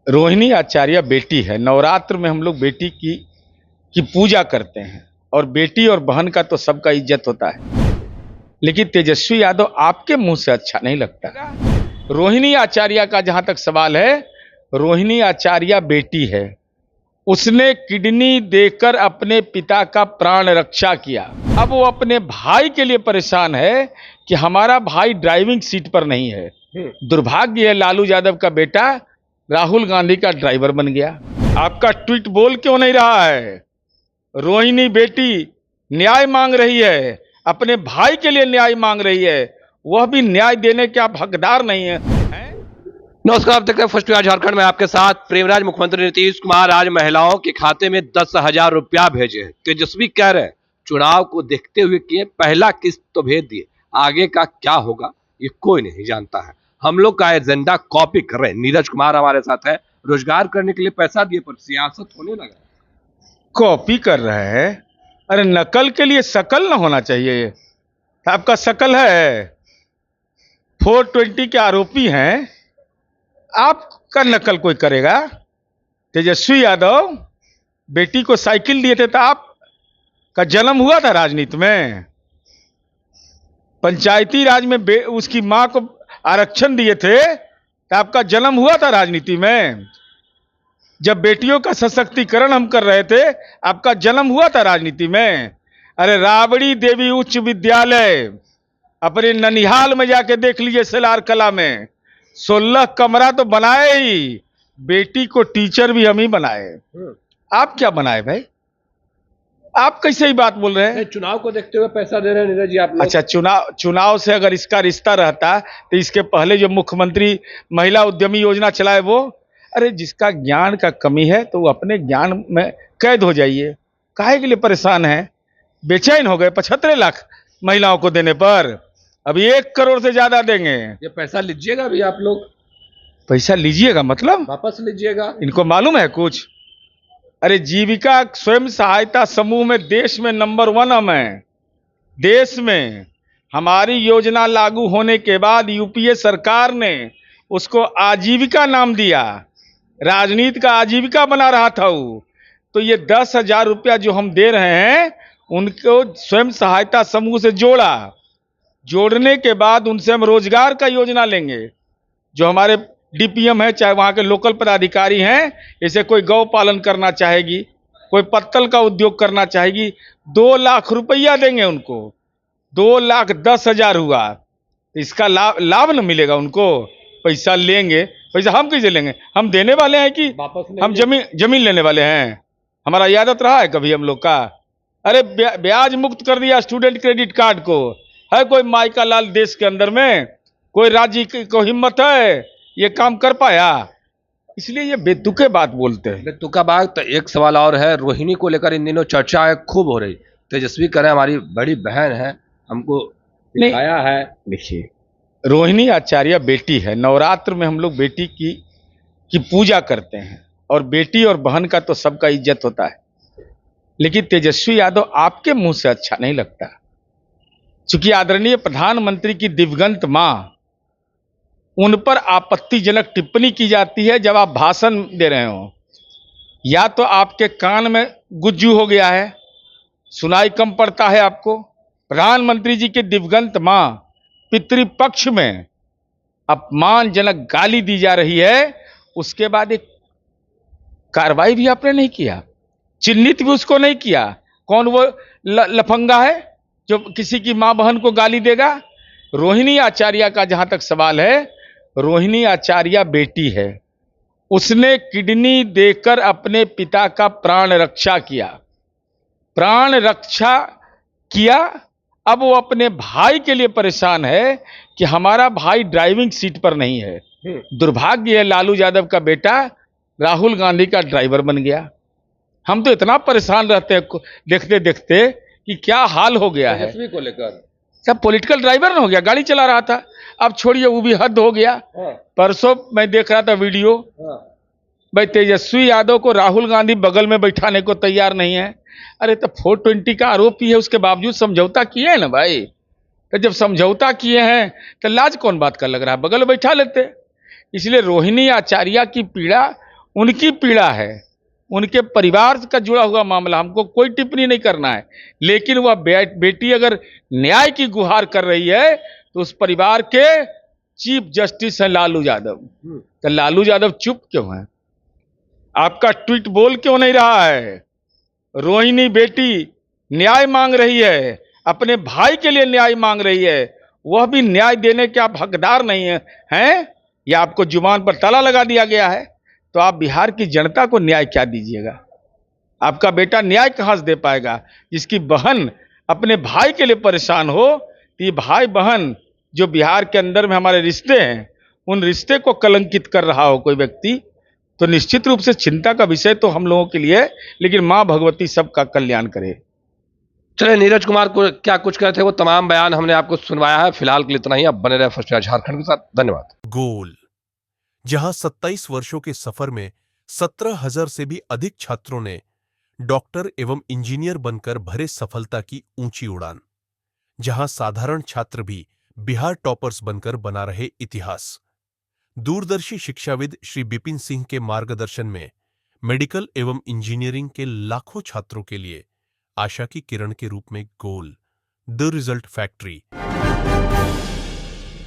रोहिणी आचार्य बेटी है। नवरात्र में हम लोग बेटी की पूजा करते हैं और बेटी और बहन का तो सबका इज्जत होता है, लेकिन तेजस्वी यादव आपके मुंह से अच्छा नहीं लगता। रोहिणी आचार्य का जहां तक सवाल है, रोहिणी आचार्य बेटी है। उसने किडनी देकर अपने पिता का प्राण रक्षा किया। अब वो अपने भाई के लिए परेशान है कि हमारा भाई ड्राइविंग सीट पर नहीं है। दुर्भाग्य है, लालू यादव का बेटा राहुल गांधी का ड्राइवर बन गया। आपका ट्वीट बोल क्यों नहीं रहा है? रोहिणी बेटी न्याय मांग रही है, अपने भाई के लिए न्याय मांग रही है, वह भी न्याय देने के आप हकदार नहीं है। नमस्कार, आप देख रहे हैं फर्स्ट न्यूज झारखंड में आपके साथ प्रेमराज। मुख्यमंत्री नीतीश कुमार आज महिलाओं के खाते में 10,000 रुपया भेजे हैं। तेजस्वी कह रहे हैं चुनाव को देखते हुए किए, पहला किस्त तो भेज दिए, आगे का क्या होगा ये कोई नहीं जानता है। हम लोग का एजेंडा कॉपी कर रहे हैं। नीरज कुमार हमारे साथ है। रोजगार करने के लिए पैसा दिए पर सियासत होने लगा। कॉपी कर रहे हैं? अरे नकल के लिए शकल ना होना चाहिए। आपका शकल है, 420 के आरोपी हैं, आपका नकल कोई करेगा? तेजस्वी यादव बेटी को साइकिल दिए थे तो आपका जन्म हुआ था राजनीति में? पंचायती राज में उसकी मां को आरक्षण दिए थे तो आपका जन्म हुआ था राजनीति में? जब बेटियों का सशक्तिकरण हम कर रहे थे, आपका जन्म हुआ था राजनीति में? अरे राबड़ी देवी उच्च विद्यालय अपने ननिहाल में जाके देख लीजिए, सेलार कला में 16 कमरा तो बनाए ही, बेटी को टीचर भी हम ही बनाए। आप क्या बनाए भाई? आप कैसे ही बात बोल रहे हैं? चुनाव को देखते हुए पैसा दे रहे हैं नीरज जी आप लोग। अच्छा, चुनाव से अगर इसका रिश्ता रहता तो इसके पहले जो मुख्यमंत्री महिला उद्यमी योजना चलाए वो, अरे जिसका ज्ञान का कमी है तो वो अपने ज्ञान में कैद हो जाइए। काहे के लिए परेशान है? बेचैन हो गए 75 लाख महिलाओं को देने पर। अभी 1 करोड़ से ज्यादा देंगे। ये पैसा लीजिएगा भी आप लोग? पैसा लीजिएगा मतलब वापस लीजिएगा? इनको मालूम है कुछ? अरे जीविका स्वयं सहायता समूह में देश में नंबर 1 हम हैं। देश में हमारी योजना लागू होने के बाद यूपीए सरकार ने उसको आजीविका नाम दिया। राजनीति का आजीविका बना रहा था वो। तो ये 10,000 रुपया जो हम दे रहे हैं उनको स्वयं सहायता समूह से जोड़ने के बाद उनसे हम रोजगार का योजना लेंगे। जो हमारे डीपीएम है, चाहे वहां के लोकल पदाधिकारी हैं, जैसे कोई गौ पालन करना चाहेगी, कोई पत्तल का उद्योग करना चाहेगी, 2 लाख रुपया देंगे उनको। 2,10,000 हुआ, इसका लाभ न मिलेगा उनको? पैसा लेंगे, पैसा हम कैसे लेंगे? हम देने वाले हैं कि हम जमीन लेने वाले हैं? हमारा ये आदत रहा है कभी हम लोग का? अरे ब्याज मुक्त कर दिया स्टूडेंट क्रेडिट कार्ड को। है कोई माइका लाल देश के अंदर में? कोई राज्य को हिम्मत है ये काम कर पाया? इसलिए ये बेतुके बात बोलते हैं। बेतुका बात। तो एक सवाल और है, रोहिणी को लेकर इन दिनों चर्चा खूब हो रही। तेजस्वी कह रहे हैं हमारी बड़ी बहन है, हमको दिखाया है। देखिए, रोहिणी आचार्य बेटी है। नवरात्र में हम लोग बेटी की पूजा करते हैं और बेटी और बहन का तो सबका इज्जत होता है, लेकिन तेजस्वी यादव आपके मुंह से अच्छा नहीं लगता। चूंकि आदरणीय प्रधानमंत्री की दिवंगत मां, उन पर आपत्तिजनक टिप्पणी की जाती है जब आप भाषण दे रहे हो। या तो आपके कान में गुज्जू हो गया है, सुनाई कम पड़ता है आपको। प्रधानमंत्री जी के दिवंगत मां पितृपक्ष में अपमानजनक गाली दी जा रही है, उसके बाद एक कार्रवाई भी आपने नहीं किया, चिन्हित भी उसको नहीं किया। कौन वो लफंगा है जो किसी की मां बहन को गाली देगा? रोहिणी आचार्य का जहां तक सवाल है, रोहिणी आचार्य बेटी है। उसने किडनी देकर अपने पिता का प्राण रक्षा किया। अब वो अपने भाई के लिए परेशान है कि हमारा भाई ड्राइविंग सीट पर नहीं है। दुर्भाग्य है, लालू यादव का बेटा राहुल गांधी का ड्राइवर बन गया। हम तो इतना परेशान रहते हैं देखते देखते कि क्या हाल हो गया है। तेजस्वी को लेकर सब पॉलिटिकल ड्राइवर ना हो गया, गाड़ी चला रहा था। अब छोड़िए, वो भी हद हो गया। परसों मैं देख रहा था वीडियो, भाई तेजस्वी यादव को राहुल गांधी बगल में बैठाने को तैयार नहीं है। अरे तो 420 का आरोपी है, उसके बावजूद समझौता किए हैं ना भाई। तो जब समझौता किए हैं तो लाज कौन बात का लग रहा है? बगल में बैठा लेते। इसलिए रोहिणी आचार्य की पीड़ा उनकी पीड़ा है, उनके परिवार का जुड़ा हुआ मामला, हमको कोई टिप्पणी नहीं करना है। लेकिन वह बेटी अगर न्याय की गुहार कर रही है तो उस परिवार के चीफ जस्टिस हैं लालू यादव। तो लालू यादव चुप क्यों है? आपका ट्वीट बोल क्यों नहीं रहा है? रोहिणी बेटी न्याय मांग रही है, अपने भाई के लिए न्याय मांग रही है, वह भी न्याय देने के आप हकदार नहीं हैं, या आपको जुबान पर ताला लगा दिया गया है? तो आप बिहार की जनता को न्याय क्या दीजिएगा? आपका बेटा न्याय कहां से दे पाएगा? जिसकी बहन अपने भाई के लिए परेशान हो, तो ये भाई बहन जो बिहार के अंदर में हमारे रिश्ते हैं, उन रिश्ते को कलंकित कर रहा हो कोई व्यक्ति, तो निश्चित रूप से चिंता का विषय तो हम लोगों के लिए है। लेकिन मां भगवती सबका कल्याण करे। चलिए, नीरज कुमार को क्या कुछ कहते थे वो तमाम बयान हमने आपको सुनवाया है। फिलहाल के लिए इतना ही। आप बने रहे फर्स्ट प्रयास झारखंड के साथ। धन्यवाद। गोल, जहां 27 वर्षों के सफर में 17,000 से भी अधिक छात्रों ने डॉक्टर एवं इंजीनियर बनकर भरे सफलता की ऊंची उड़ान, जहां साधारण छात्र भी बिहार टॉपर्स बनकर बना रहे इतिहास। दूरदर्शी शिक्षाविद श्री बिपिन सिंह के मार्गदर्शन में मेडिकल एवं इंजीनियरिंग के लाखों छात्रों के लिए आशा की किरण के रूप में गोल, द रिजल्ट फैक्ट्री।